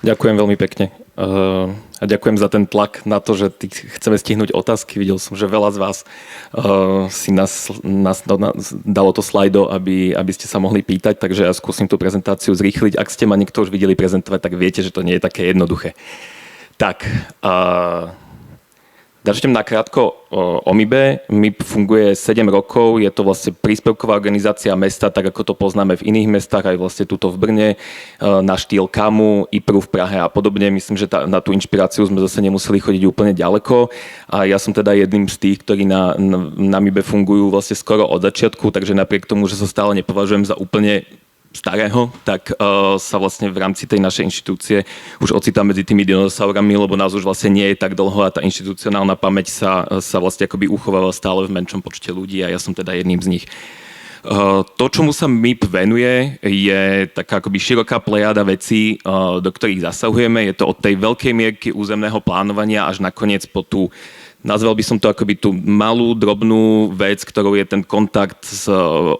Ďakujem veľmi pekne. A ďakujem za ten tlak na to, že chceme stihnúť otázky. Videl som, že veľa z vás si dalo to slajdo, aby ste sa mohli pýtať, takže ja skúsim tú prezentáciu zrýchliť. Ak ste ma niekto už videli prezentovať, tak viete, že to nie je také jednoduché. Tak, začnem nakrátko o MIBE. MIB funguje 7 rokov, je to vlastne príspevková organizácia mesta, tak ako to poznáme v iných mestách, aj vlastne tuto v Brne, na štýl KAMU, IPRU v Prahe a podobne. Myslím, že na tú inšpiráciu sme zase nemuseli chodiť úplne ďaleko. A ja som teda jedným z tých, ktorí na MIBE fungujú vlastne skoro od začiatku, takže napriek tomu, že sa stále nepovažujem za úplne starého, tak sa vlastne v rámci tej našej inštitúcie už ocitám medzi tými dinosaurami, lebo nás už vlastne nie je tak dlho a tá inštitucionálna pamäť sa vlastne akoby uchováva stále v menšom počte ľudí a ja som teda jedným z nich. To, čomu sa MIB venuje, je taká akoby široká plejada vecí, do ktorých zasahujeme. Je to od tej veľkej mierky územného plánovania až nakoniec po tú, nazval by som to akoby tú malú, drobnú vec, ktorou je ten kontakt s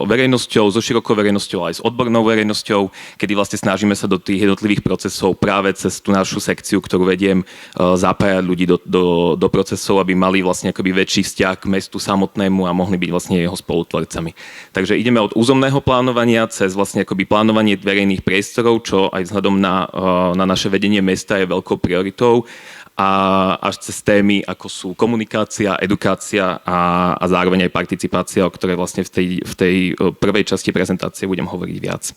verejnosťou, so širokou verejnosťou aj s odbornou verejnosťou, kedy vlastne snažíme sa do tých jednotlivých procesov práve cez tú našu sekciu, ktorú vediem, zapájať ľudí do procesov, aby mali vlastne akoby väčší vzťah k mestu samotnému a mohli byť vlastne jeho spolutvorcami. Takže ideme od územného plánovania cez vlastne akoby plánovanie verejných priestorov, čo aj vzhľadom na naše vedenie mesta je veľkou prioritou, a až cez témy, ako sú komunikácia, edukácia a zároveň aj participácia, o ktorej vlastne v tej prvej časti prezentácie budem hovoriť viac.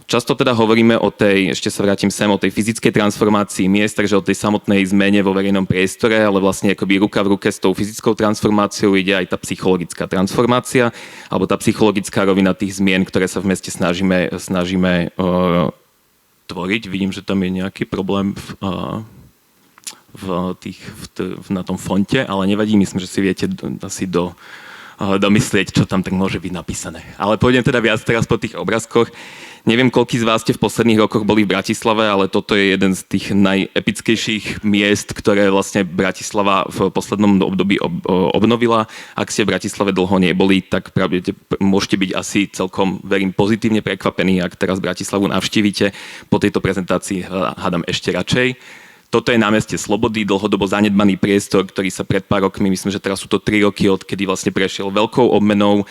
Často teda hovoríme ešte sa vrátim o tej fyzickej transformácii miest, takže o tej samotnej zmene vo verejnom priestore, ale vlastne akoby ruka v ruke s tou fyzickou transformáciou ide aj tá psychologická transformácia, alebo tá psychologická rovina tých zmien, ktoré sa v meste snažíme tvoriť. Vidím, že tam je nejaký problém na tom fonte, ale nevadí, myslím, že si viete asi domyslieť, čo tam tak môže byť napísané. Ale pôjdem teda viac teraz po tých obrázkoch. Neviem, koľkí z vás ste v posledných rokoch boli v Bratislave, ale toto je jeden z tých najepickejších miest, ktoré vlastne Bratislava v poslednom období obnovila. Ak ste v Bratislave dlho neboli, tak môžete byť asi celkom, verím, pozitívne prekvapení, ak teraz Bratislavu navštívite. Po tejto prezentácii hádam ešte radšej. Toto je námestie Slobody, dlhodobo zanedbaný priestor, ktorý sa pred pár rokmi, myslím, že teraz sú to 3 roky, odkedy vlastne prešiel veľkou obmenou.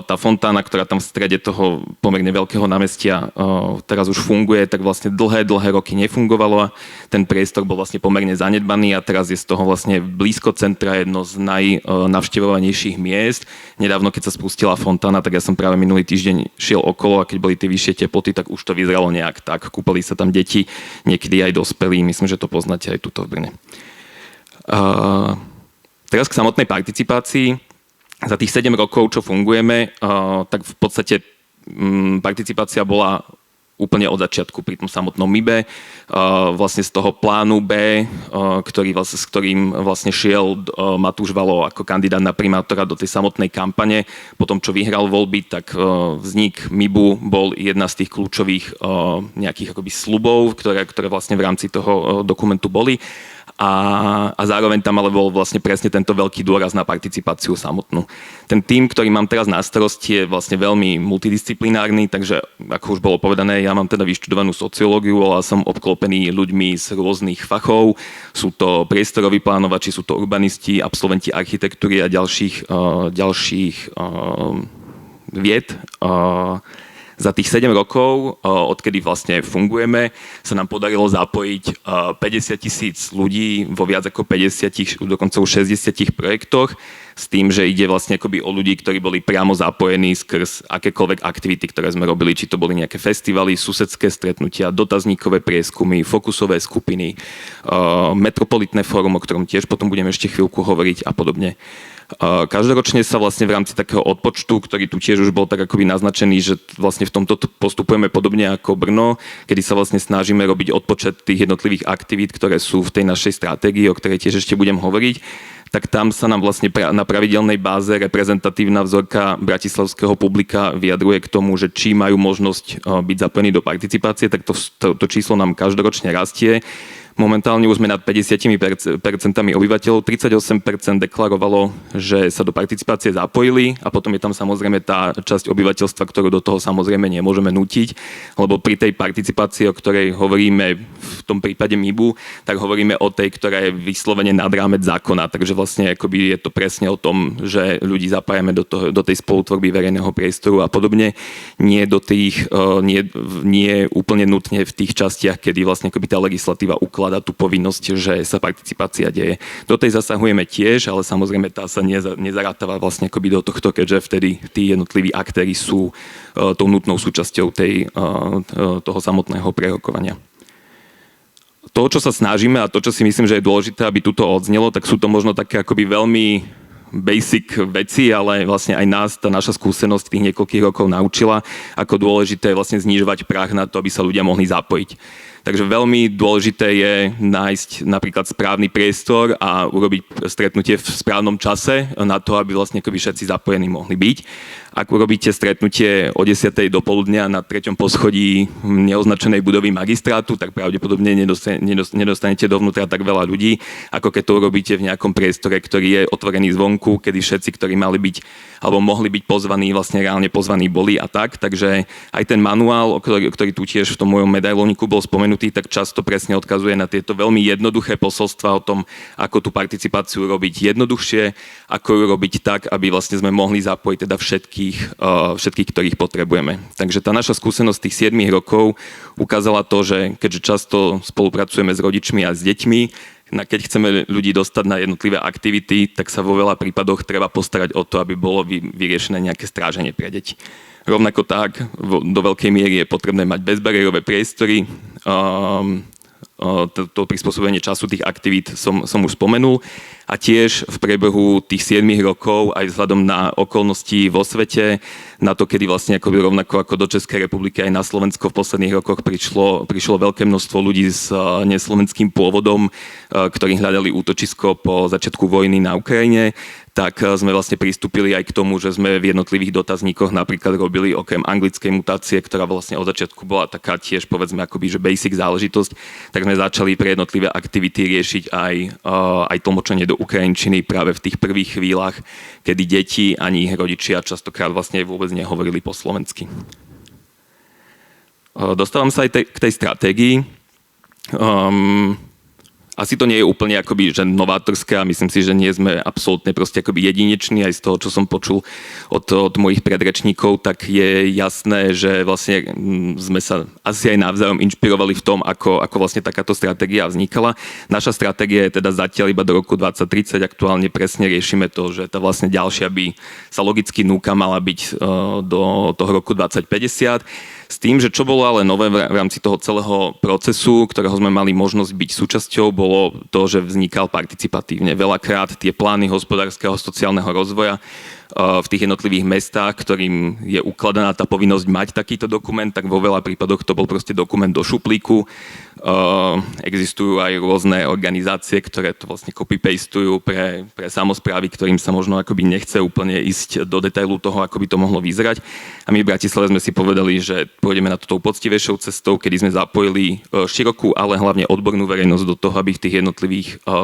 Tá fontána, ktorá tam v strede toho pomerne veľkého námestia teraz už funguje, tak vlastne dlhé roky nefungovalo. Ten priestor bol vlastne pomerne zanedbaný a teraz je z toho vlastne blízko centra jedno z najnavštevovanejších miest. Nedávno, keď sa spustila fontána, tak ja som práve minulý týždeň šiel okolo a keď boli tie vyššie teploty, tak už to vyzeralo nejak tak. Kúpali sa tam deti, niekedy aj dospelí, myslím, že to poznáte aj tuto v Brne. Teraz k samotnej participácii. Za tých 7 rokov, čo fungujeme, tak v podstate participácia bola úplne od začiatku pri tom samotnom MIBE. Vlastne z toho plánu B, s ktorým vlastne šiel Matúš Valo ako kandidát na primátora do tej samotnej kampane. Potom, čo vyhral voľby, tak vznik MIBu bol jedna z tých kľúčových nejakých akoby slubov, ktoré vlastne v rámci toho dokumentu boli. A zároveň tam ale bol vlastne presne tento veľký dôraz na participáciu samotnú. Ten tím, ktorý mám teraz na starosti, je vlastne veľmi multidisciplinárny, takže ako už bolo povedané, ja mám teda vyštudovanú sociológiu, ale som obklopený ľuďmi z rôznych fachov. Sú to priestoroví plánovači, sú to urbanisti, absolventi architektúry a ďalších vied. Za tých 7 rokov, odkedy vlastne fungujeme, sa nám podarilo zapojiť 50 000 ľudí vo viac ako 50, dokonca už 60 projektoch, s tým, že ide vlastne akoby o ľudí, ktorí boli priamo zapojení skrz akékoľvek aktivity, ktoré sme robili, či to boli nejaké festivaly, susedské stretnutia, dotazníkové prieskumy, fokusové skupiny, metropolitné fórum, o ktorom tiež potom budeme ešte chvíľku hovoriť a podobne. Každoročne sa vlastne v rámci takého odpočtu, ktorý tu tiež už bol tak akoby naznačený, že vlastne v tomto postupujeme podobne ako Brno, kedy sa vlastne snažíme robiť odpočet tých jednotlivých aktivít, ktoré sú v tej našej stratégii, o ktorej tiež ešte budem hovoriť, tak tam sa nám vlastne na pravidelnej báze reprezentatívna vzorka bratislavského publika vyjadruje k tomu, že či majú možnosť byť zapojení do participácie, tak to číslo nám každoročne rastie. Momentálne už sme nad 50% obyvateľov, 38% deklarovalo, že sa do participácie zapojili a potom je tam samozrejme tá časť obyvateľstva, ktorú do toho samozrejme nemôžeme nútiť, lebo pri tej participácii, o ktorej hovoríme v tom prípade MIBu, tak hovoríme o tej, ktorá je vyslovene nad rámec zákona, takže vlastne akoby je to presne o tom, že ľudí zapájame do tej spolutvorby verejného priestoru a podobne, nie úplne nutne v tých častiach, kedy vlastne akoby tá legislatíva ukladá tú povinnosť, že sa participácia deje. Do tej zasahujeme tiež, ale samozrejme tá sa nezarátava vlastne akoby do tohto, keďže vtedy tí jednotliví aktéri sú tou nutnou súčasťou toho samotného prerokovania. To, čo sa snažíme a to, čo si myslím, že je dôležité, aby tuto odznelo, tak sú to možno také akoby veľmi basic veci, ale vlastne aj nás tá naša skúsenosť tých niekoľkých rokov naučila, ako dôležité je vlastne znižovať prah na to, aby sa ľudia mohli zapojiť. Takže veľmi dôležité je nájsť napríklad správny priestor a urobiť stretnutie v správnom čase na to, aby vlastne všetci zapojení mohli byť. Ak urobíte stretnutie o 10. do poludnia na 3. poschodí neoznačenej budovy magistrátu, tak pravdepodobne nedostanete dovnútra tak veľa ľudí, ako keď to urobíte v nejakom priestore, ktorý je otvorený zvonku, kedy všetci, ktorí mali byť alebo mohli byť pozvaní, vlastne reálne pozvaní boli a tak. Takže aj ten manuál, ktorý tu tiež v tom mojom medailóniku bol spomenutý, tak často presne odkazuje na tieto veľmi jednoduché posolstvá o tom, ako tú participáciu robiť jednoduchšie, ako ju robiť tak, aby vlastne sme mohli zapojiť teda všetkých, ktorých potrebujeme. Takže tá naša skúsenosť tých 7 rokov ukázala to, že keďže často spolupracujeme s rodičmi a s deťmi, keď chceme ľudí dostať na jednotlivé aktivity, tak sa vo veľa prípadoch treba postarať o to, aby bolo vyriešené nejaké stráženie pre deti. Rovnako tak, do veľkej miery je potrebné mať bezbariérové priestory. To prispôsobenie času tých aktivít som už spomenul. A tiež v priebehu tých 7 rokov, aj vzhľadom na okolnosti vo svete, na to, kedy vlastne rovnako ako do Českej republiky aj na Slovensko v posledných rokoch prišlo veľké množstvo ľudí s neslovenským pôvodom, ktorí hľadali útočisko po začiatku vojny na Ukrajine, tak sme vlastne pristúpili aj k tomu, že sme v jednotlivých dotazníkoch napríklad robili okrem anglickej mutácie, ktorá vlastne od začiatku bola taká tiež povedzme akoby, že basic záležitosť, tak sme začali pre jednotlivé aktivity riešiť aj tlmočenie do ukrajinčiny práve v tých prvých chvíľach, kedy deti ani ich rodičia častokrát vlastne vôbec nehovorili po slovensky. Dostávam sa aj k tej stratégii. Asi to nie je úplne akoby, že novátorské a myslím si, že nie sme absolútne proste akoby jedineční. Aj z toho, čo som počul od mojich predrečníkov, tak je jasné, že vlastne sme sa asi aj navzájom inšpirovali v tom, ako vlastne takáto stratégia vznikala. Naša stratégia je teda zatiaľ iba do roku 2030. Aktuálne presne riešime to, že tá vlastne ďalšia by sa logicky núka mala byť do toho roku 2050. S tým, že čo bolo ale nové v rámci toho celého procesu, ktorého sme mali možnosť byť súčasťou, bolo to, že vznikal participatívne. Veľakrát tie plány hospodárskeho a sociálneho rozvoja v tých jednotlivých mestách, ktorým je ukladaná tá povinnosť mať takýto dokument, tak vo veľa prípadoch to bol proste dokument do šuplíku. Existujú aj rôzne organizácie, ktoré to vlastne copy-pastujú pre samosprávy, ktorým sa možno akoby nechce úplne ísť do detailu toho, ako by to mohlo vyzerať. A my v Bratislave sme si povedali, že pôjdeme na to tou poctivejšou cestou, kedy sme zapojili širokú, ale hlavne odbornú verejnosť do toho, aby v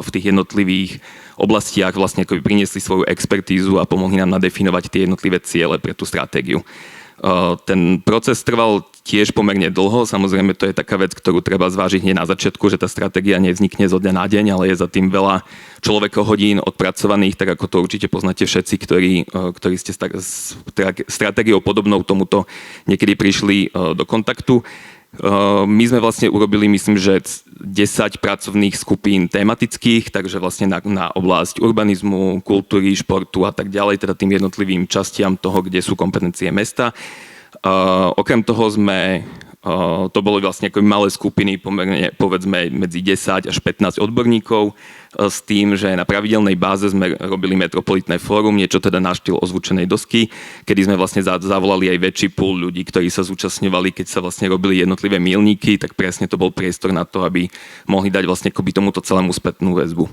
tých jednotlivých oblastiach vlastne akoby priniesli svoju expertízu a pomohli nám nadefinovať tie jednotlivé ciele pre tú stratégiu. Ten proces trval tiež pomerne dlho, samozrejme to je taká vec, ktorú treba zvážiť hneď na začiatku, že tá stratégia nevznikne zo dňa na deň, ale je za tým veľa človekohodín odpracovaných, tak ako to určite poznáte všetci, ktorí ste s stratégiou podobnou tomuto niekedy prišli do kontaktu. My sme vlastne urobili, myslím, že 10 pracovných skupín tematických, takže vlastne na oblasť urbanizmu, kultúry, športu a tak ďalej, teda tým jednotlivým častiam toho, kde sú kompetencie mesta. Okrem toho to boli vlastne ako malé skupiny, pomerne povedzme medzi 10 až 15 odborníkov, s tým, že na pravidelnej báze sme robili metropolitné fórum, niečo teda na štýl ozvučenej dosky, kedy sme vlastne zavolali aj väčší pool ľudí, ktorí sa zúčastňovali, keď sa vlastne robili jednotlivé milníky, tak presne to bol priestor na to, aby mohli dať vlastne akoby tomuto celému spätnú väzbu.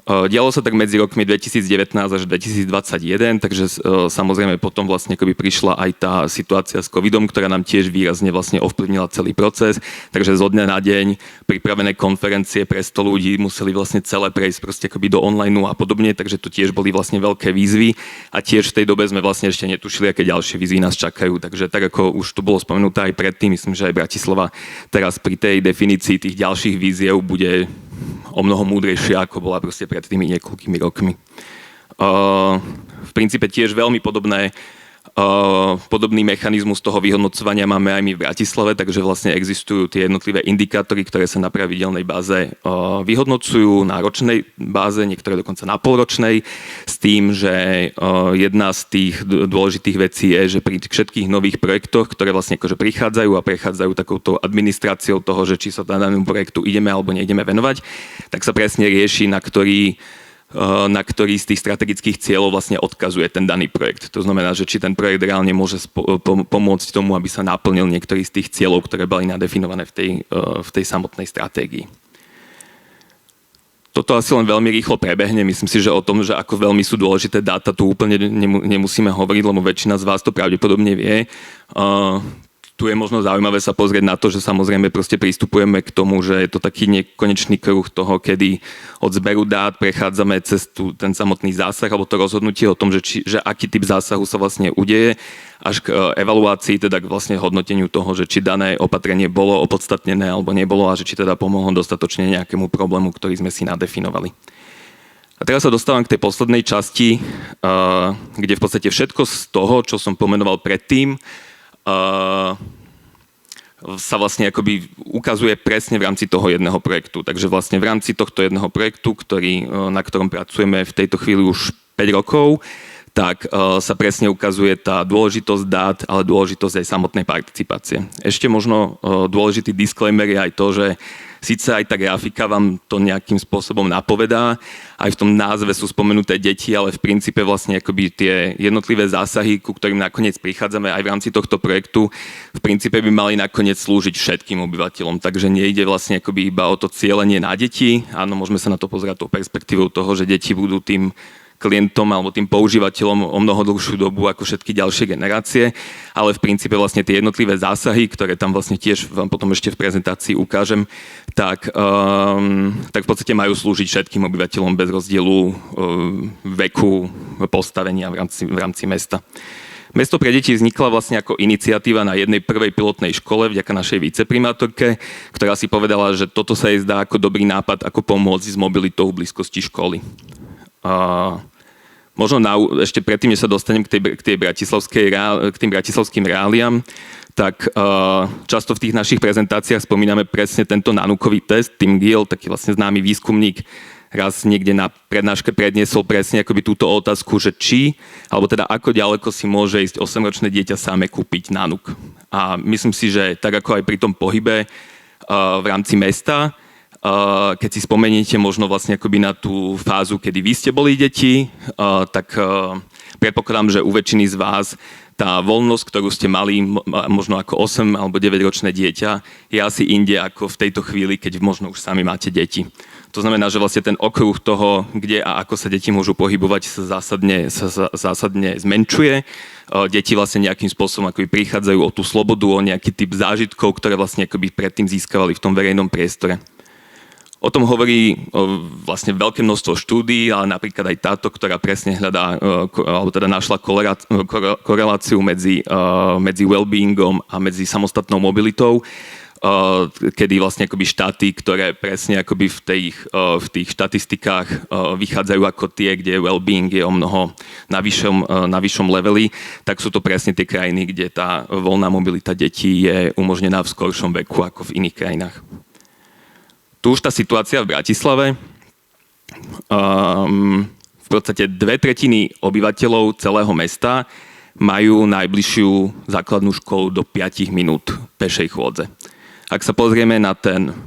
Dialo sa tak medzi rokmi 2019 až 2021, takže samozrejme potom vlastne akoby prišla aj tá situácia s covidom, ktorá nám tiež výrazne vlastne ovplyvnila celý proces, takže zo dňa na deň pripravené konferencie pre 100 ľudí museli vlastne celé prejsť proste akoby do online a podobne, takže to tiež boli vlastne veľké výzvy a tiež v tej dobe sme vlastne ešte netušili, aké ďalšie výzvy nás čakajú, takže tak ako už tu bolo spomenuté aj predtým, myslím, že aj Bratislava teraz pri tej definícii tých ďalších víziev bude o mnoho múdrejšia, ako bola proste pred tými niekoľkými rokmi. V princípe tiež veľmi podobný mechanizmus toho vyhodnocovania máme aj my v Bratislave, takže vlastne existujú tie jednotlivé indikátory, ktoré sa na pravidelnej báze vyhodnocujú, na ročnej báze, niektoré dokonca na polročnej, s tým, že jedna z tých dôležitých vecí je, že pri všetkých nových projektoch, ktoré vlastne akože prichádzajú a prechádzajú takouto administráciou toho, že či sa danému projektu ideme alebo neideme venovať, tak sa presne rieši, na ktorý z tých strategických cieľov vlastne odkazuje ten daný projekt. To znamená, že či ten projekt reálne môže pomôcť tomu, aby sa naplnil niektorý z tých cieľov, ktoré boli nadefinované v tej samotnej stratégii. Toto asi len veľmi rýchlo prebehne. Myslím si, že o tom, že ako veľmi sú dôležité dáta, tu úplne nemusíme hovoriť, lebo väčšina z vás to pravdepodobne vie. Tu je možno zaujímavé sa pozrieť na to, že samozrejme proste pristupujeme k tomu, že je to taký nekonečný kruh toho, kedy od zberu dát prechádzame cez ten samotný zásah alebo to rozhodnutie o tom, že aký typ zásahu sa vlastne udeje, až k evaluácii, teda k vlastne hodnoteniu toho, že či dané opatrenie bolo opodstatnené alebo nebolo a že či teda pomohlo dostatočne nejakému problému, ktorý sme si nadefinovali. A teraz sa dostávam k tej poslednej časti, kde v podstate všetko z toho, čo som pomenoval predtým, sa vlastne akoby ukazuje presne v rámci toho jedného projektu. Takže vlastne v rámci tohto jedného projektu, na ktorom pracujeme v tejto chvíli už 5 rokov, tak sa presne ukazuje tá dôležitosť dát, ale dôležitosť aj samotnej participácie. Ešte možno dôležitý disclaimer je aj to, že síce aj tá grafika vám to nejakým spôsobom napovedá, aj v tom názve sú spomenuté deti, ale v princípe vlastne akoby tie jednotlivé zásahy, ku ktorým nakoniec prichádzame aj v rámci tohto projektu, v princípe by mali nakoniec slúžiť všetkým obyvateľom. Takže nejde vlastne akoby iba o to cielenie na deti. Áno, môžeme sa na to pozerať tou perspektívou toho, že deti budú tým klientom alebo tým používateľom o mnoho dlhšiu dobu ako všetky ďalšie generácie, ale v princípe vlastne tie jednotlivé zásahy, ktoré tam vlastne tiež vám potom ešte v prezentácii ukážem, tak v podstate majú slúžiť všetkým obyvateľom bez rozdielu veku, postavenia v rámci mesta. Mesto pre deti vznikla vlastne ako iniciatíva na jednej prvej pilotnej škole vďaka našej viceprimátorke, ktorá si povedala, že toto sa jej zdá ako dobrý nápad, ako pomôcť s mobilitou v blízkosti školy. Možno ešte predtým, než sa dostanem k tým bratislavským reáliám, tak často v tých našich prezentáciách spomíname presne tento nanukový test. Tim Gill, taký vlastne známy výskumník, raz niekde na prednáške predniesol presne akoby túto otázku, že či, alebo teda ako ďaleko si môže ísť 8-ročné dieťa same kúpiť nanuk. A myslím si, že tak ako aj pri tom pohybe v rámci mesta, keď si spomeniete možno vlastne akoby na tú fázu, kedy vy ste boli deti, tak predpokladám, že u väčšiny z vás tá voľnosť, ktorú ste mali možno ako 8 alebo 9 ročné dieťa, je asi inde ako v tejto chvíli, keď možno už sami máte deti. To znamená, že vlastne ten okruh toho, kde a ako sa deti môžu pohybovať, sa zásadne zmenšuje. Deti vlastne nejakým spôsobom akoby prichádzajú o tú slobodu, o nejaký typ zážitkov, ktoré vlastne akoby predtým získavali v tom verejnom priestore. O tom hovorí vlastne veľké množstvo štúdií, ale napríklad aj táto, ktorá presne hľadá, alebo teda našla koreláciu medzi well-beingom a medzi samostatnou mobilitou, kedy vlastne akoby štáty, ktoré presne akoby v tých štatistikách vychádzajú ako tie, kde well-being je o mnoho na vyššom leveli, tak sú to presne tie krajiny, kde tá voľná mobilita detí je umožnená v skoršom veku ako v iných krajinách. Tu už tá situácia v Bratislave. V podstate 2/3 obyvateľov celého mesta majú najbližšiu základnú školu do 5 minút pešej chôdze. Ak sa pozrieme na ten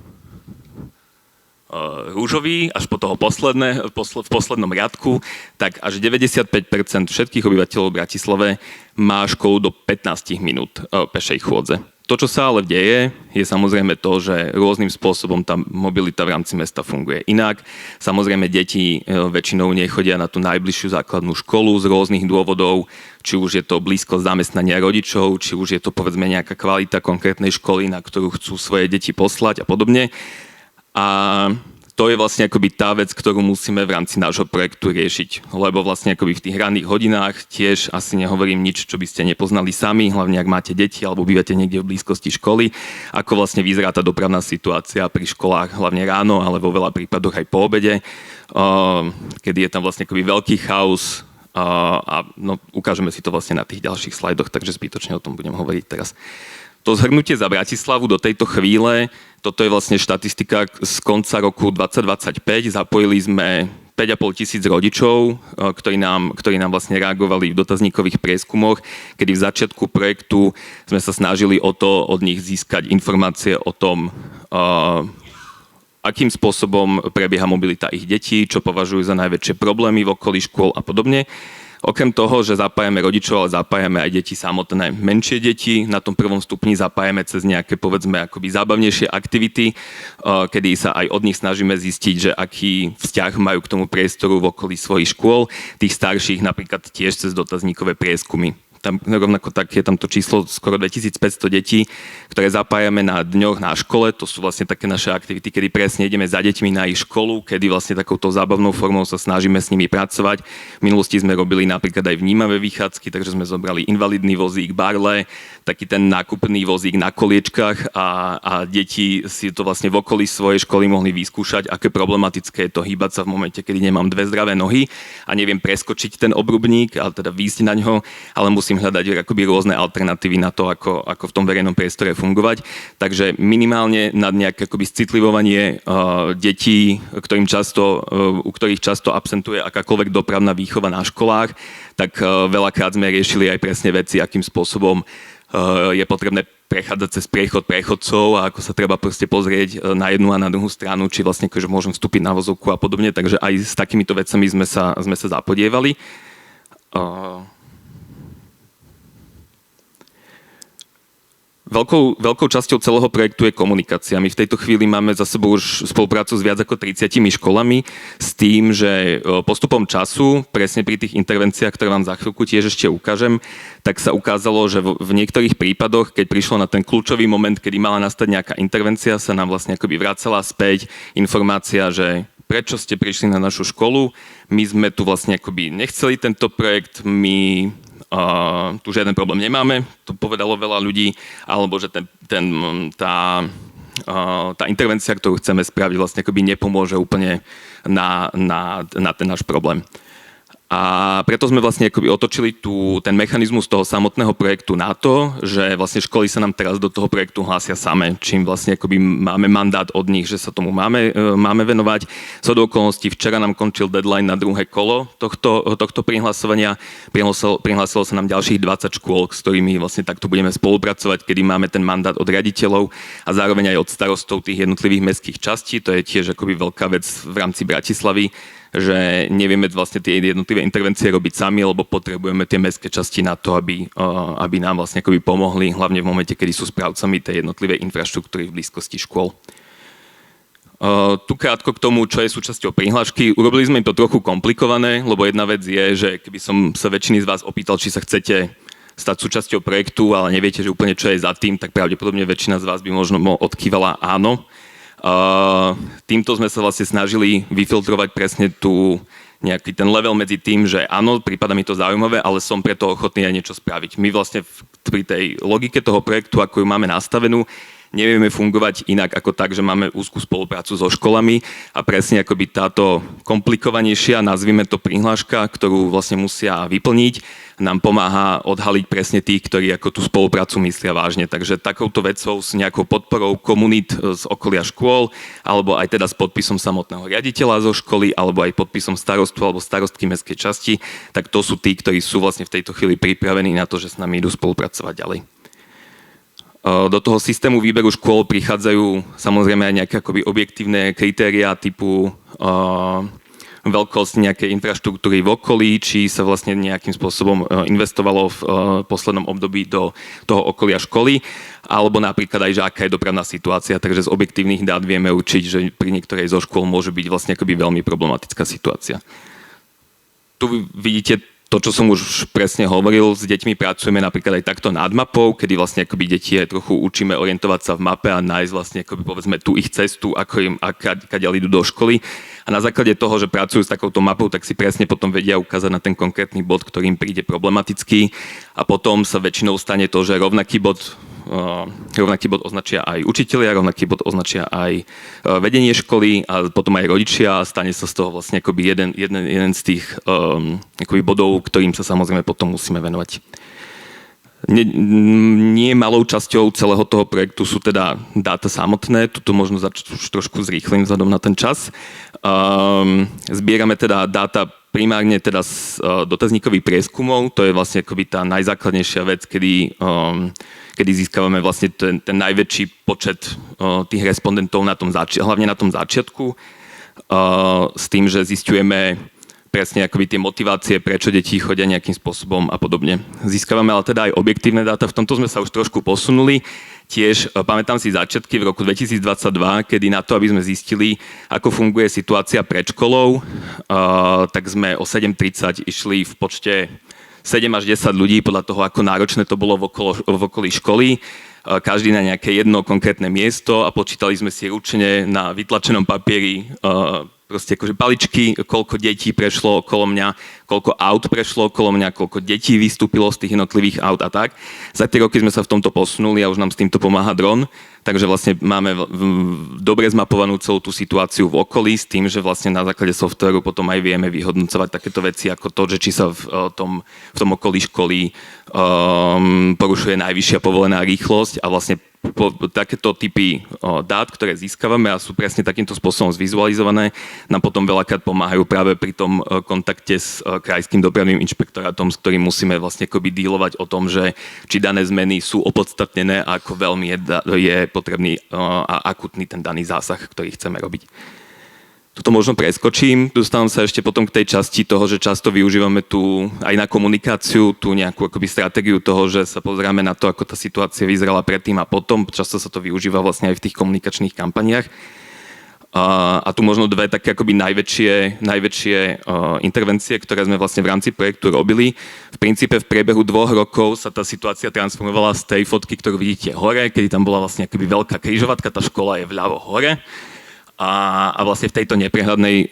rúžový, až po toho v poslednom riadku, tak až 95% všetkých obyvateľov v Bratislave má školu do 15 minút pešej chôdze. To, čo sa ale deje, je samozrejme to, že rôznym spôsobom tá mobilita v rámci mesta funguje inak. Samozrejme, deti väčšinou nechodia na tú najbližšiu základnú školu z rôznych dôvodov, či už je to blízko zamestnania rodičov, či už je to povedzme nejaká kvalita konkrétnej školy, na ktorú chcú svoje deti poslať a podobne. A to je vlastne akoby tá vec, ktorú musíme v rámci nášho projektu riešiť. Lebo vlastne akoby v tých ranných hodinách tiež asi nehovorím nič, čo by ste nepoznali sami, hlavne ak máte deti alebo bývate niekde v blízkosti školy, ako vlastne vyzerá tá dopravná situácia pri školách, hlavne ráno, ale vo veľa prípadoch aj po obede, kedy je tam vlastne akoby veľký chaos a ukážeme si to vlastne na tých ďalších slajdoch, takže zbytočne o tom budem hovoriť teraz. To zhrnutie za Bratislavu do tejto chvíle, toto je vlastne štatistika z konca roku 2025. Zapojili sme 5,5 tisíc rodičov, ktorí nám vlastne reagovali v dotazníkových prieskumoch, kedy v začiatku projektu sme sa snažili o to od nich získať informácie o tom, akým spôsobom prebieha mobilita ich detí, čo považujú za najväčšie problémy v okolí škôl a podobne. Okrem toho, že zapájame rodičov, ale zapájame aj deti samotné, menšie deti. Na tom prvom stupni zapájame cez nejaké, povedzme, akoby zábavnejšie aktivity, kedy sa aj od nich snažíme zistiť, že aký vzťah majú k tomu priestoru v okolí svojich škôl. Tých starších napríklad tiež cez dotazníkové prieskumy. Tam rovnako tak je tam to číslo skoro 2500 detí, ktoré zapájame na dňoch na škole. To sú vlastne také naše aktivity, kedy presne ideme za deťmi na ich školu, kedy vlastne takouto zábavnou formou sa snažíme s nimi pracovať. V minulosti sme robili napríklad aj vnímavé vychádzky, takže sme zobrali invalidný vozík, barle, taký ten nákupný vozík na koliečkách a deti si to vlastne v okolí svojej školy mohli vyskúšať, aké problematické je to hýbať sa v momente, kedy nemám dve zdravé nohy a neviem preskočiť ten obrubník, ale teda výjsť na ňo, ale musím hľadať akoby rôzne alternatívy na to, ako v tom verejnom priestore fungovať. Takže minimálne na nejaké akoby citlivovanie detí, u ktorých často absentuje akákoľvek dopravná výchova na školách, tak veľakrát sme riešili aj presne veci, akým spôsobom je potrebné prechádzať cez priechod prechodcov a ako sa treba proste pozrieť na jednu a na druhú stranu, či vlastne akože môžem vstúpiť na vozovku a podobne. Takže aj s takýmito vecami sme sa zapodievali. Veľkou časťou celého projektu je komunikácia. My v tejto chvíli máme za sebou už spoluprácu s viac ako 30 školami s tým, že postupom času, presne pri tých intervenciách, ktoré vám za chvíľku tiež ešte ukážem, tak sa ukázalo, že v niektorých prípadoch, keď prišlo na ten kľúčový moment, kedy mala nastať nejaká intervencia, sa nám vlastne akoby vracala späť informácia, že prečo ste prišli na našu školu, my sme tu vlastne akoby nechceli tento projekt, my tu žiaden problém nemáme, to povedalo veľa ľudí, alebo že tá intervencia, ktorú chceme spraviť, vlastne akoby nepomôže úplne na ten náš problém. A preto sme vlastne akoby otočili ten mechanizmus toho samotného projektu na to, že vlastne školy sa nám teraz do toho projektu hlásia same, čím vlastne akoby máme mandát od nich, že sa tomu máme venovať. Zhodou okolností včera nám končil deadline na druhé kolo tohto prihlasovania. Prihlásilo sa nám ďalších 20 škôl, s ktorými vlastne takto budeme spolupracovať, kedy máme ten mandát od riaditeľov a zároveň aj od starostov tých jednotlivých mestských častí. To je tiež akoby veľká vec v rámci Bratislavy, že nevieme vlastne tie jednotlivé intervencie robiť sami, lebo potrebujeme tie mestské časti na to, aby nám vlastne akoby pomohli, hlavne v momente, kedy sú správcami tej jednotlivej infraštruktúry v blízkosti škôl. Tu krátko k tomu, čo je súčasťou prihlášky. Urobili sme im to trochu komplikované, lebo jedna vec je, že keby som sa väčšiny z vás opýtal, či sa chcete stať súčasťou projektu, ale neviete, že úplne čo je za tým, tak pravdepodobne väčšina z vás by možno odkývala áno. Týmto sme sa vlastne snažili vyfiltrovať presne nejaký ten level medzi tým, že áno, prípada mi to zaujímavé, ale som preto ochotný aj niečo spraviť. My vlastne pri tej logike toho projektu, ako ju máme nastavenú, nevieme fungovať inak ako tak, že máme úzkú spoluprácu so školami a presne akoby táto komplikovanejšia, nazvime to prihláška, ktorú vlastne musia vyplniť, nám pomáha odhaliť presne tých, ktorí ako tú spoluprácu myslia vážne. Takže takouto vecou s nejakou podporou komunít z okolia škôl, alebo aj teda s podpisom samotného riaditeľa zo školy, alebo aj podpisom starostu alebo starostky mestskej časti, tak to sú tí, ktorí sú vlastne v tejto chvíli pripravení na to, že s nami idú spolupracovať ďalej. Do toho systému výberu škôl prichádzajú samozrejme aj nejaké akoby objektívne kritériá typu veľkosť nejakej infraštruktúry v okolí, či sa vlastne nejakým spôsobom investovalo v poslednom období do toho okolia školy, alebo napríklad aj, že aká je dopravná situácia, takže z objektívnych dát vieme určiť, že pri niektorej zo škôl môže byť vlastne akoby veľmi problematická situácia. Tu vidíte to, čo som už presne hovoril, s deťmi pracujeme napríklad aj takto nad mapou, kedy vlastne akoby deti aj trochu učíme orientovať sa v mape a nájsť vlastne akoby povedzme tú ich cestu, kadiaľ idú do školy. A na základe toho, že pracujú s takouto mapou, tak si presne potom vedia ukázať na ten konkrétny bod, ktorým príde problematický. A potom sa väčšinou stane to, že rovnaký bod označia aj učitelia, rovnaký bod označia aj vedenie školy a potom aj rodičia a stane sa z toho vlastne akoby jeden z tých akoby bodov, ktorým sa samozrejme potom musíme venovať. Nie malou časťou celého toho projektu sú teda dáta samotné, tuto možno už trošku zrýchlim vzhľadom na ten čas. Zbierame teda dáta primárne teda z dotazníkových prieskumov, to je vlastne akoby tá najzákladnejšia vec, kedy získavame vlastne ten najväčší počet tých respondentov hlavne na tom začiatku, s tým, že zisťujeme presne akoby tie motivácie, prečo deti chodia nejakým spôsobom a podobne. Získavame ale teda aj objektívne dáta, v tomto sme sa už trošku posunuli. Tiež pamätám si začiatky v roku 2022, kedy na to, aby sme zistili, ako funguje situácia pred školou, tak sme o 7:30 išli v počte 7 až 10 ľudí, podľa toho, ako náročné to bolo v okolí školy, každý na nejaké jedno konkrétne miesto a počítali sme si ručne na vytlačenom papieri proste akože paličky, koľko detí prešlo okolo mňa, koľko aut prešlo okolo mňa, koľko detí vystúpilo z tých jednotlivých aut a tak. Za tie roky sme sa v tomto posunuli a už nám s týmto pomáha dron, takže vlastne máme dobre zmapovanú celú tú situáciu v okolí s tým, že vlastne na základe softvéru potom aj vieme vyhodnocovať takéto veci ako to, že či sa v tom okolí školy porušuje najvyššia povolená rýchlosť a vlastne takéto typy dát, ktoré získavame a sú presne takýmto spôsobom zvizualizované, nám potom veľakrát pomáhajú práve pri tom kontakte s krajským dopravným inšpektorátom, s ktorým musíme vlastne akoby dílovať o tom, že či dané zmeny sú opodstatnené a ako veľmi je potrebný a akutný ten daný zásah, ktorý chceme robiť. Toto možno preskočím, dostávam sa ešte potom k tej časti toho, že často využívame tu aj na komunikáciu, tú nejakú akoby stratégiu toho, že sa pozeráme na to, ako tá situácia vyzerala predtým a potom. Často sa to využíva vlastne aj v tých komunikačných kampaniách. A tu možno dve také akoby najväčšie intervencie, ktoré sme vlastne v rámci projektu robili. V princípe v priebehu 2 rokov sa tá situácia transformovala z tej fotky, ktorú vidíte hore, kedy tam bola vlastne akoby veľká križovatka, tá škola je vľavo hore. A vlastne v tejto neprehľadnej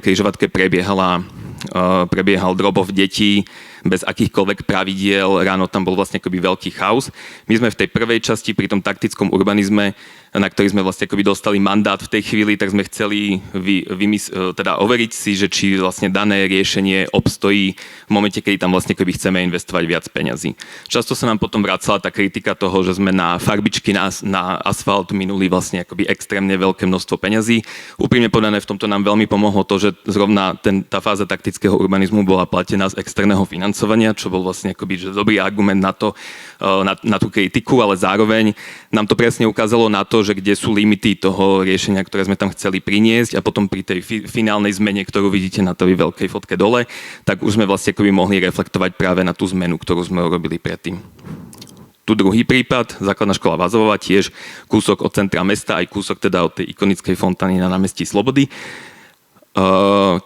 križovatke prebiehal drop-off detí bez akýchkoľvek pravidiel. Ráno tam bol vlastne akoby veľký chaos. My sme v tej prvej časti pri tom taktickom urbanizme, na ktorý sme vlastne akoby dostali mandát v tej chvíli, tak sme chceli teda overiť si, že či vlastne dané riešenie obstojí v momente, kedy tam vlastne akoby chceme investovať viac peňazí. Často sa nám potom vracala tá kritika toho, že sme na farbičky na asfalt minuli vlastne akoby extrémne veľké množstvo peňazí. Úprimne povedané, v tomto nám veľmi pomohlo to, že zrovna tá fáza taktického urbanizmu bola platená z externého financovania, čo bol vlastne akoby že dobrý argument na to, na tú kritiku, ale zároveň nám to presne ukázalo na to, že kde sú limity toho riešenia, ktoré sme tam chceli priniesť a potom pri tej finálnej zmene, ktorú vidíte na tej veľkej fotke dole, tak už sme vlastne akoby mohli reflektovať práve na tú zmenu, ktorú sme urobili predtým. Tu druhý prípad, základná škola Vazovova, tiež kúsok od centra mesta, aj kúsok teda od tej ikonickej fontány na námestí Slobody,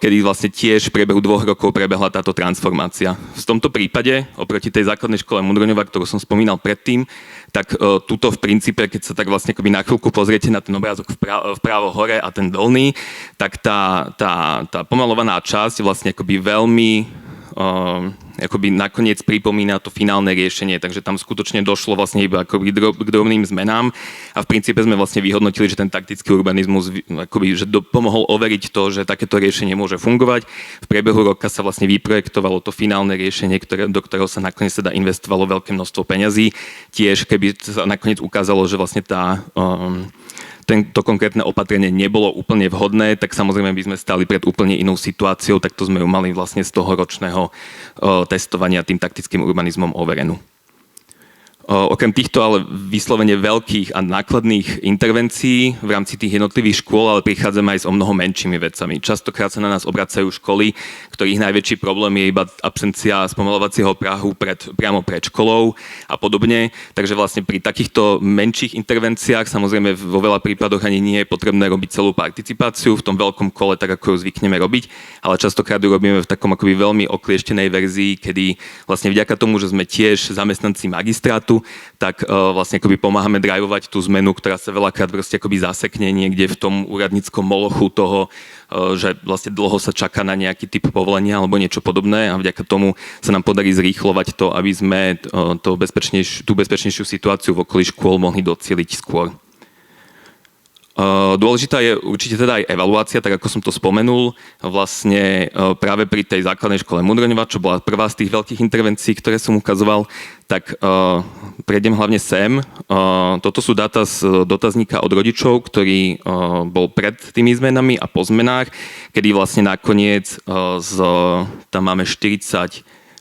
kedy vlastne tiež v priebehu 2 rokov prebehla táto transformácia. V tomto prípade, oproti tej základnej škole Mudroňova, ktorú som spomínal predtým, tak tuto v princípe, keď sa tak vlastne akoby na chvíľku pozriete na ten obrázok vpravo hore a ten dolný, tak tá pomalovaná časť vlastne akoby veľmi akoby nakoniec pripomína to finálne riešenie, takže tam skutočne došlo vlastne iba akoby k drobným zmenám a v princípe sme vlastne vyhodnotili, že ten taktický urbanizmus akoby, že pomohol overiť to, že takéto riešenie môže fungovať. V priebehu roka sa vlastne vyprojektovalo to finálne riešenie, do ktorého sa nakoniec teda investovalo veľké množstvo peňazí. Tiež keby sa nakoniec ukázalo, že vlastne to konkrétne opatrenie nebolo úplne vhodné, tak samozrejme by sme stáli pred úplne inou situáciou, tak to sme ju mali vlastne z toho ročného testovania tým taktickým urbanizmom overenú. Okrem týchto ale vyslovene veľkých a nákladných intervencií v rámci tých jednotlivých škôl, ale prichádzame aj s o mnoho menšími vecami. Častokrát sa na nás obracajú školy, ktorých najväčší problém je iba absencia spomaľovacieho prahu priamo pred školou a podobne. Takže vlastne pri takýchto menších intervenciách samozrejme vo veľa prípadoch ani nie je potrebné robiť celú participáciu v tom veľkom kole, tak ako ju zvykneme robiť, ale častokrát ju robíme v takom akoby veľmi oklieštenej verzii, kedy vlastne vďaka tomu, že sme tiež zamestnanci magistrátu, tak vlastne akoby pomáhame drivovať tú zmenu, ktorá sa veľakrát proste akoby zasekne niekde v tom úradníckom molochu toho, že vlastne dlho sa čaká na nejaký typ povolenia alebo niečo podobné a vďaka tomu sa nám podarí zrýchlovať to, aby sme tú bezpečnejšiu situáciu v okolí škôl mohli docieliť skôr. Dôležitá je určite teda aj evaluácia, tak ako som to spomenul. Vlastne práve pri tej základnej škole Mudroňova, čo bola prvá z tých veľkých intervencií, ktoré som ukazoval, tak prejdem hlavne sem. Toto sú dáta z dotazníka od rodičov, ktorý bol pred tými zmenami a po zmenách, kedy vlastne nakoniec tam máme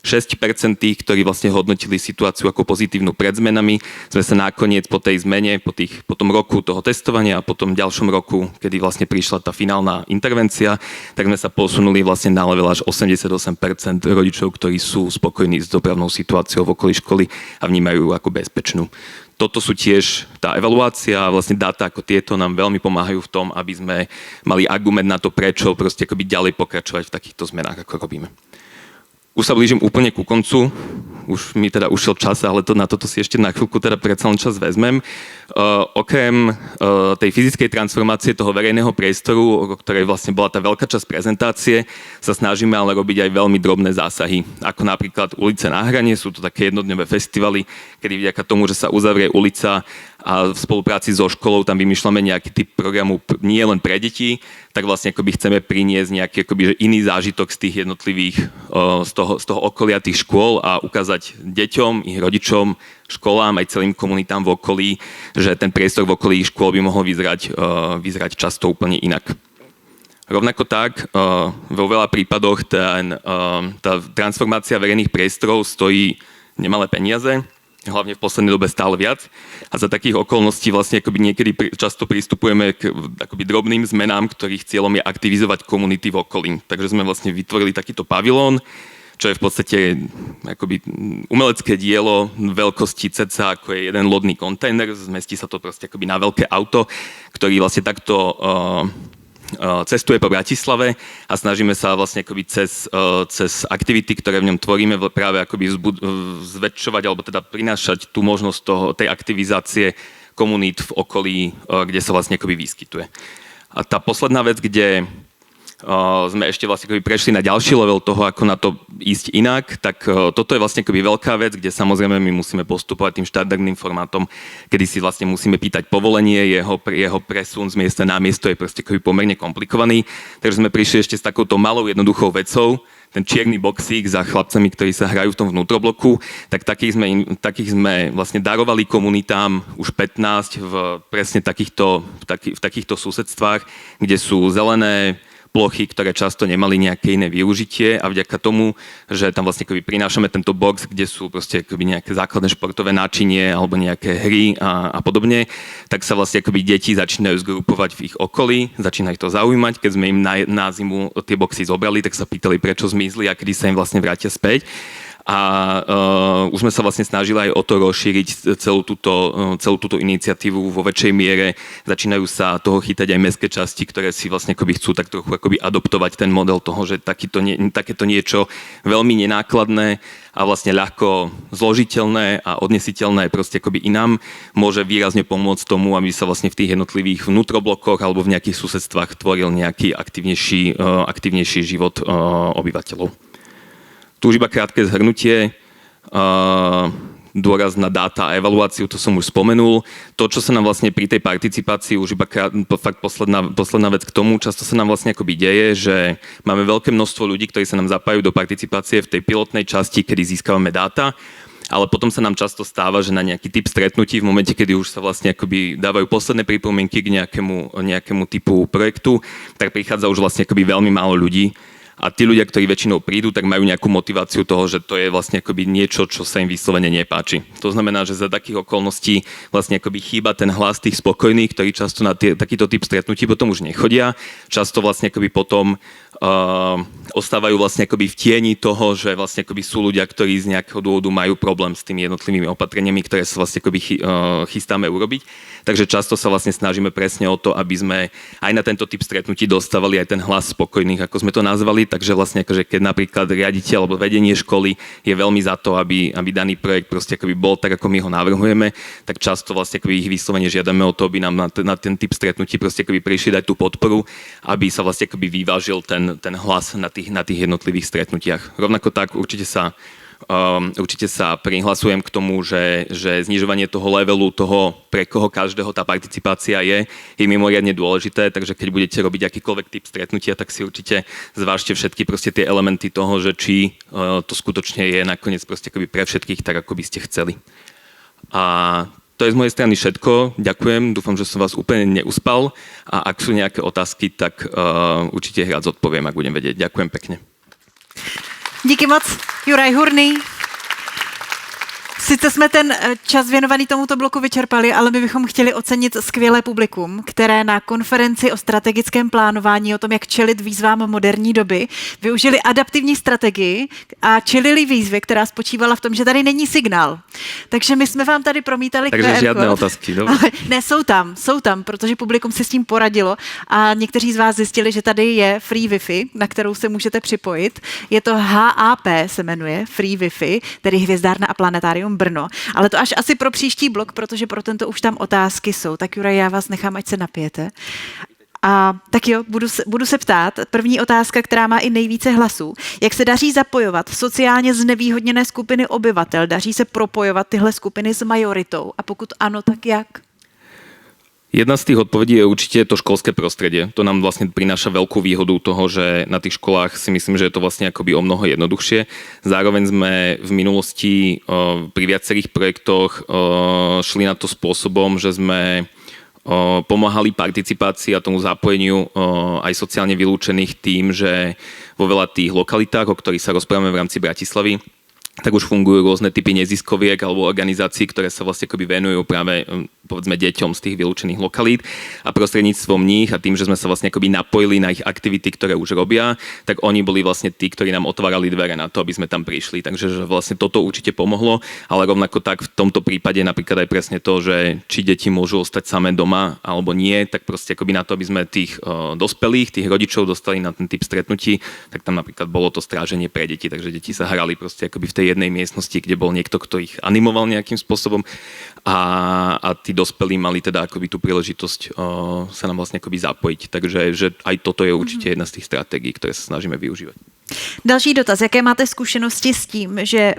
6% tých, ktorí vlastne hodnotili situáciu ako pozitívnu pred zmenami, sme sa nakoniec po tej zmene, po tom roku toho testovania a po tom ďalšom roku, kedy vlastne prišla tá finálna intervencia, tak sme sa posunuli vlastne na level až 88% rodičov, ktorí sú spokojní s dopravnou situáciou v okolí školy a vnímajú ju ako bezpečnú. Toto sú tiež tá evaluácia a vlastne dáta ako tieto nám veľmi pomáhajú v tom, aby sme mali argument na to, prečo proste akoby ďalej pokračovať v takýchto zmenách, ako robíme. Už sa blížim úplne ku koncu, už mi teda ušiel čas, ale na toto si ešte na chvíľku teda predsa len čas vezmem. Okrem tej fyzickej transformácie toho verejného priestoru, o ktorej vlastne bola tá veľká časť prezentácie, sa snažíme ale robiť aj veľmi drobné zásahy, ako napríklad ulice na hranie, sú to také jednodňové festivaly, kedy vďaka tomu, že sa uzavrie ulica a v spolupráci so školou tam vymýšľame nejaký typ programu nie len pre deti, tak vlastne akoby chceme priniesť nejaký akoby, že iný zážitok z tých jednotlivých, z toho okolia tých škôl a ukázať deťom, ich rodičom, školám, aj celým komunitám v okolí, že ten priestor v okolí škôl by mohol vyzerať často úplne inak. Rovnako tak, vo veľa prípadoch tá transformácia verejných priestorov stojí nemalé peniaze, hlavne v poslednej dobe stále viac. A za takých okolností vlastne akoby niekedy často pristupujeme k akoby drobným zmenám, ktorých cieľom je aktivizovať komunity v okolí. Takže sme vlastne vytvorili takýto pavilón, čo je v podstate akoby umelecké dielo veľkosti cca ako je jeden lodný kontajner. Zmestí sa to proste akoby na veľké auto, ktorý vlastne takto cestuje po Bratislave a snažíme sa vlastne akoby cez aktivity, ktoré v ňom tvoríme, práve akoby zväčšovať alebo teda prinášať tú možnosť tej aktivizácie komunít v okolí, kde sa vlastne akoby vyskytuje. A tá posledná vec, kde sme ešte vlastne akoby prešli na ďalší level toho, ako na to ísť inak, tak toto je vlastne akoby veľká vec, kde samozrejme my musíme postupovať tým štandardným formátom, kedy si vlastne musíme pýtať povolenie, jeho presun z miesta na miesto je proste akoby pomerne komplikovaný, takže sme prišli ešte s takouto malou jednoduchou vecou, ten čierny boxík za chlapcami, ktorí sa hrajú v tom vnútrobloku, tak takých sme vlastne darovali komunitám už 15 v presne takýchto susedstvách, kde sú zelené plochy, ktoré často nemali nejaké iné využitie a vďaka tomu, že tam vlastne prinášame tento box, kde sú proste nejaké základné športové náčinie alebo nejaké hry a podobne, tak sa vlastne deti začínajú zgrupovať v ich okolí, začínajú to zaujímať. Keď sme im na zimu tie boxy zobrali, tak sa pýtali, prečo zmizli a kedy sa im vlastne vrátia späť. A už sme sa vlastne snažili aj o to rozšíriť celú túto iniciatívu vo väčšej miere. Začínajú sa toho chytať aj mestské časti, ktoré si vlastne chcú tak trochu adoptovať ten model toho, že takéto niečo veľmi nenákladné a vlastne ľahko zložiteľné a odnesiteľné proste inám môže výrazne pomôcť tomu, aby sa vlastne v tých jednotlivých vnútroblokoch alebo v nejakých susedstvách tvoril nejaký aktivnejší život obyvateľov. Tu už iba krátke zhrnutie, dôraz na dáta a evaluáciu, to som už spomenul. To, čo sa nám vlastne pri tej participácii, už iba fakt posledná vec k tomu, často sa nám vlastne deje, že máme veľké množstvo ľudí, ktorí sa nám zapájajú do participácie v tej pilotnej časti, kedy získavame dáta, ale potom sa nám často stáva, že na nejaký typ stretnutí, v momente, kedy už sa vlastne dávajú posledné pripomienky k nejakému typu projektu, tak prichádza už vlastne veľmi málo ľudí. a tí ľudia, ktorí väčšinou prídu, tak majú nejakú motiváciu toho, že to je vlastne akoby niečo, čo sa im vyslovene nepáči. To znamená, že za takých okolností vlastne akoby chýba ten hlas tých spokojných, ktorí často na takýto typ stretnutí potom už nechodia. Často vlastne akoby potom ostávajú vlastne akoby v tieni toho, že vlastne akoby sú ľudia, ktorí z nejakého dôvodu majú problém s tými jednotlivými opatreniami, ktoré sa vlastne akoby chystáme urobiť. Takže často sa vlastne snažíme presne o to, aby sme aj na tento typ stretnutí dostávali aj ten hlas spokojných, ako sme to nazvali. Takže vlastne akože keď napríklad riaditeľ alebo vedenie školy je veľmi za to, aby daný projekt proste akoby bol tak, ako my ho navrhujeme, tak často vlastne akoby ich vyslovene žiadame o to, aby nám na ten typ stretnutí proste akoby prišli dať tú podporu, aby sa vlastne akoby vyvážil ten hlas na tých jednotlivých stretnutiach. Rovnako tak určite sa prihlasujem k tomu, že znižovanie toho levelu, toho, pre koho každého tá participácia je mimoriadne dôležité, takže keď budete robiť akýkoľvek typ stretnutia, tak si určite zvážte všetky proste tie elementy toho, že či to skutočne je nakoniec proste akoby pre všetkých tak, ako by ste chceli. A to je z mojej strany všetko. Ďakujem, dúfam, že som vás úplne neuspal a ak sú nejaké otázky, tak určite rád zodpoviem, ak budem vedieť. Ďakujem pekne. Díky moc, Juraj Hurný. Sice jsme ten čas věnovaný tomuto bloku vyčerpali, ale my bychom chtěli ocenit skvělé publikum, které na konferenci o strategickém plánování, o tom, jak čelit výzvám moderní doby, využili adaptivní strategii a čelili výzvy, která spočívala v tom, že tady není signál. Takže my jsme vám tady promítali Takže QR žádné kód. otázky, dobře? Ne, jsou tam, protože publikum si s tím poradilo a někteří z vás zjistili, že tady je free Wi-Fi, na kterou se můžete připojit. Je to HAP, se jmenuje Free Wi-Fi, tedy Hvězdárna a Planetárium Brno. Ale to až asi pro příští blok, protože pro tento už tam otázky jsou. Tak Juraj, já vás nechám, ať se napijete. A tak jo, budu se ptát. První otázka, která má i nejvíce hlasů. Jak se daří zapojovat sociálně znevýhodněné skupiny obyvatel? Daří se propojovat tyhle skupiny s majoritou? A pokud ano, tak jak? Jedna z tých odpovedí je určite to školské prostredie. To nám vlastne prináša veľkú výhodu toho, že na tých školách si myslím, že je to vlastne akoby o mnoho jednoduchšie. Zároveň sme v minulosti pri viacerých projektoch šli na to spôsobom, že sme pomáhali participácii a tomu zapojeniu aj sociálne vylúčených tým, že vo veľa tých lokalitách, o ktorých sa rozprávame v rámci Bratislavy, tak už fungujú rôzne typy neziskoviek alebo organizácií, ktoré sa vlastne akoby venujú práve povedzme deťom z tých vylúčených lokalít a prostredníctvom nich a tým, že sme sa vlastne akoby napojili na ich aktivity, ktoré už robia, tak oni boli vlastne tí, ktorí nám otvárali dvere na to, aby sme tam prišli. Takže že vlastne toto určite pomohlo, ale rovnako tak v tomto prípade napríklad aj presne to, že či deti môžu ostať samé doma alebo nie, tak proste akoby na to, aby sme tých dospelých, tých rodičov dostali na ten typ stretnutí, tak tam napríklad bolo to stráženie pre deti, takže deti sa hrali proste akoby v tej jednej miestnosti, kde bol niekto, kto ich animoval nejakým spôsobom a tí dospelí mali teda akoby tú príležitosť sa nám vlastne akoby zapojiť. Takže že aj toto je určite jedna z tých stratégií, ktoré sa snažíme využívať. Další dotaz. Jaké máte zkušenosti s tím, že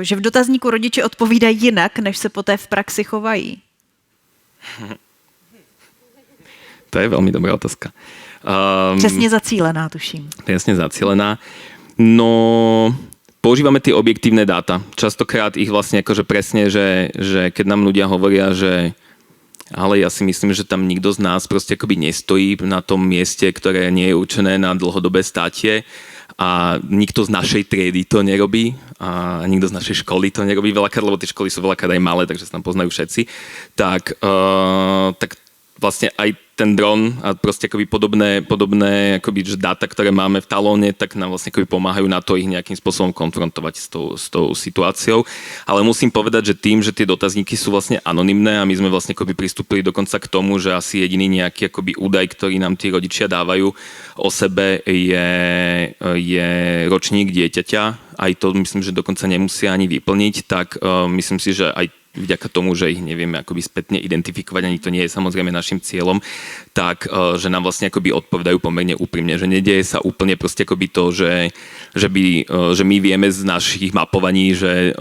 že v dotazníku rodiče odpovídají jinak, než se poté v praxi chovají? To je veľmi dobrá otázka. Přesně zacílená, tuším. Jasne zacílená. No, používame tie objektívne dáta. Častokrát ich vlastne akože presne, že keď nám ľudia hovoria, že ale ja si myslím, že tam nikto z nás proste akoby nestojí na tom mieste, ktoré nie je určené na dlhodobé státie a nikto z našej triedy to nerobí a nikto z našej školy to nerobí veľakrát, lebo tie školy sú veľakrát aj malé, takže sa tam poznajú všetci, tak vlastne aj ten dron a proste akoby podobné akoby, že dáta, ktoré máme v talóne, tak nám vlastne akoby pomáhajú na to ich nejakým spôsobom konfrontovať s tou situáciou. Ale musím povedať, že tým, že tie dotazníky sú vlastne anonymné a my sme vlastne akoby pristúpili dokonca k tomu, že asi jediný nejaký akoby údaj, ktorý nám tí rodičia dávajú o sebe je ročník dieťaťa. Aj to myslím, že dokonca nemusia ani vyplniť, tak myslím si, že aj vďaka tomu, že ich nevieme akoby spätne identifikovať, ani to nie je samozrejme našim cieľom, tak že nám vlastne akoby odpovedajú pomerne úprimne, že nedieje sa úplne proste akoby to, že my vieme z našich mapovaní, že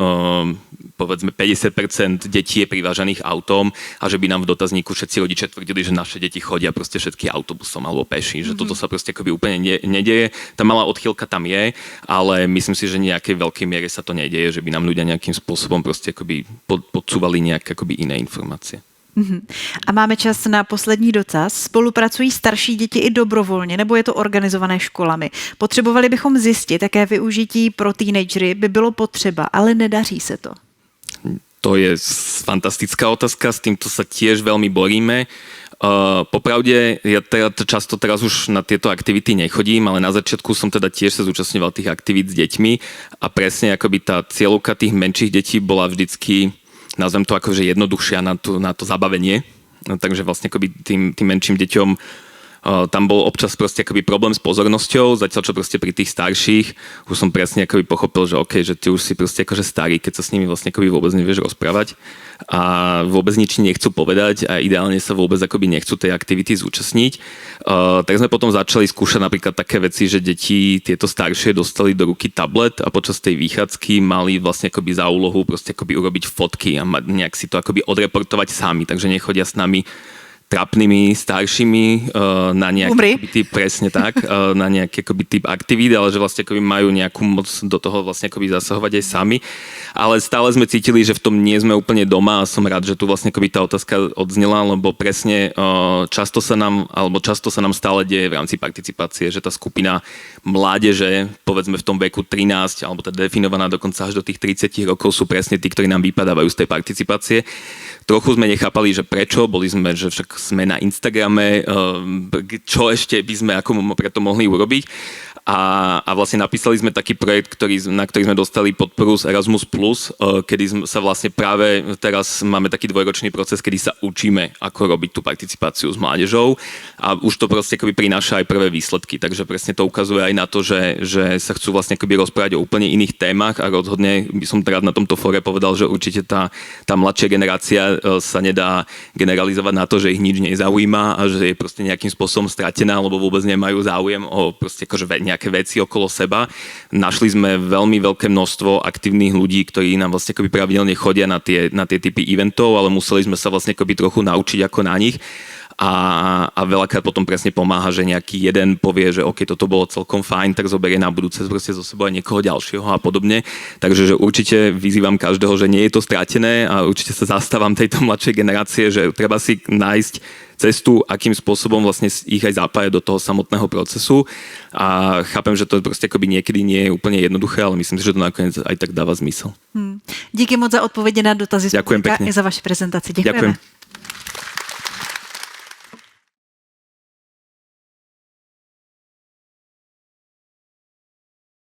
povedzme 50% detí je privážaných autom a že by nám v dotazníku všetci rodičia tvrdili, že naše deti chodia proste všetky autobusom alebo peši, že toto sa proste akoby úplne nedieje. Tá malá odchýlka tam je, ale myslím si, že nejakej veľkej miere sa to nedieje, že by nám ľudia nejakým spôsobom proste akoby podsúvali nejaké akoby iné informácie. A máme čas na poslední dotaz. Spolupracují starší děti i dobrovolně, nebo je to organizované školami? Potřebovali bychom zjistit, jaké využití pro teenagery by bylo potřeba, ale nedaří se to. To je fantastická otázka, s týmto sa tiež veľmi boríme. Popravde, ja často teraz už na tieto aktivity nechodím, ale na začiatku som teda tiež sa zúčastňoval tých aktivít s deťmi a presne akoby tá cieľovka tých menších detí bola vždycky, nazvem to akože jednoduchšia na to zabavenie. Takže vlastne akoby tým menším deťom tam bol občas proste akoby problém s pozornosťou, zatiaľ čo proste pri tých starších už som presne akoby pochopil, že okej, že ty už si proste akože starý, keď sa s nimi vlastne akoby vôbec nevieš rozprávať a vôbec nič nechcú povedať a ideálne sa vôbec akoby nechcú tej aktivity zúčastniť. Tak sme potom začali skúšať napríklad také veci, že deti tieto staršie dostali do ruky tablet a počas tej výchádzky mali vlastne akoby za úlohu proste akoby urobiť fotky a nejak si to akoby odreportovať sami, takže nechodia s nami trapnými staršími na nejaký typ, presne tak, na nejaký akoby typ aktivít, ale že vlastne akoby majú nejakú moc do toho vlastne akoby zasahovať aj sami. Ale stále sme cítili, že v tom nie sme úplne doma a som rád, že tu vlastne akoby tá otázka odznela, lebo presne často sa nám stále deje v rámci participácie, že tá skupina mládeže, povedzme v tom veku 13, alebo tá definovaná dokonca až do tých 30 rokov sú presne tí, ktorí nám vypadávajú z tej participácie. Trochu sme nechápali, že prečo, boli sme, že však sme na Instagrame, čo ešte by sme ako preto mohli urobiť. A vlastne napísali sme taký projekt, na ktorý sme dostali podporu z Erasmus+, kedy sa vlastne práve teraz máme taký dvojročný proces, kedy sa učíme, ako robiť tú participáciu s mládežou a už to proste akoby prináša aj prvé výsledky, takže presne to ukazuje aj na to, že sa chcú vlastne akoby rozprávať o úplne iných témach a rozhodne by som rád na tomto fóre povedal, že určite tá mladšia generácia sa nedá generalizovať na to, že ich nič nezaujíma a že je proste nejakým spôsobom stratená, alebo vôbec nemajú záujem o proste akože nejaké veci okolo seba. Našli sme veľmi veľké množstvo aktívnych ľudí, ktorí nám vlastne akoby pravidelne chodia na tie typy eventov, ale museli sme sa vlastne akoby trochu naučiť ako na nich. A veľakrát potom presne pomáha, že nejaký jeden povie, že OK, toto bolo celkom fajn, tak zoberie na budúce proste zo sebou aj niekoho ďalšieho a podobne. Takže že určite vyzývam každého, že nie je to stratené a určite sa zastávam tejto mladšej generácie, že treba si nájsť cestu, akým spôsobom vlastne ich aj zapájať do toho samotného procesu a chápem, že to proste akoby niekedy nie je úplne jednoduché, ale myslím si, že to nakoniec aj tak dáva zmysel. Díky moc za odpovědi na dotazy. Ďakujem pekne. I za vaši prezentaci. Děkujeme. Ďakujem.